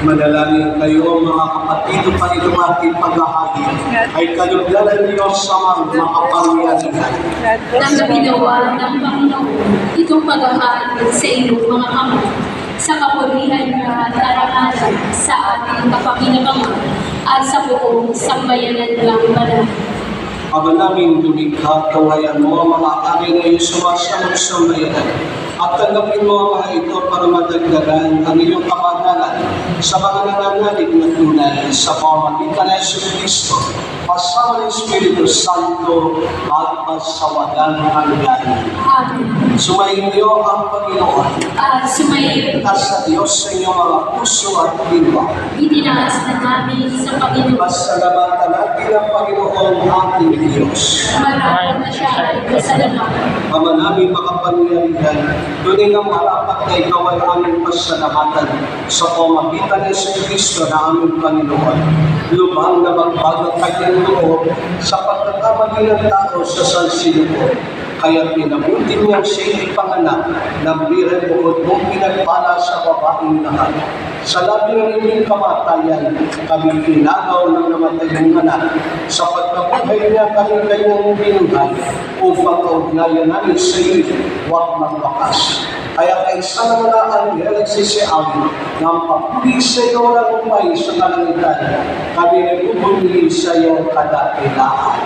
Manalangin kayo mga kapatid upang itong ating paghahagi ay kalugdan ng Diyos sa mga makapangyarihan. Nang ginawa ng Panginoon itong paghahagi sa iyo mga kamay sa kapurihan niya at arangalan sa ating kapakinabangan at sa buong sambayanan ng banal. Ama naming lumikha, kawayan mo ang mga amin ay sumasamang-samayan at tanggapin mo ang mga ito para madagdagan ang iyong kamanalan sa mga nananalig na tunay sa pamamagitan ng Jesucristo, kasama ng Espiritu Santo at pasawalan hanggan. Amen. Sumainyo ang Panginoon At sumayin, at sa Diyos sa inyong mga puso at diwa. itinaas na namin sa Panginoon. Pasalamatan natin ang Panginoon ating Diyos. Marapat na siya ay kasalamat. Ama namin makapangyarihan, tunay ng marapat na ikaw ay aming pasalamatan sa pamamagitan ng Jesucristo na aming Panginoon. Lubhang na magbago kanyang loob sa pagkakamali ng tao sa salsiluko. Kaya pinabuti niyang siya'y ipanganak na biran bukod mong pinagpala sa babaeng lahat. Sa labi ng inyong kamatayan, kami pinagaw ng namatay ng anak. Sa pagkabuhay niya kami kanyang binuhay upang kaugnayan namin sa iyo, huwag magwakas. Kaya kaysa ng mga anghel nagsisiawin ng papuri sa iyo na upay sa kalangitan, kami nagpupuli sa iyo kadakilaan.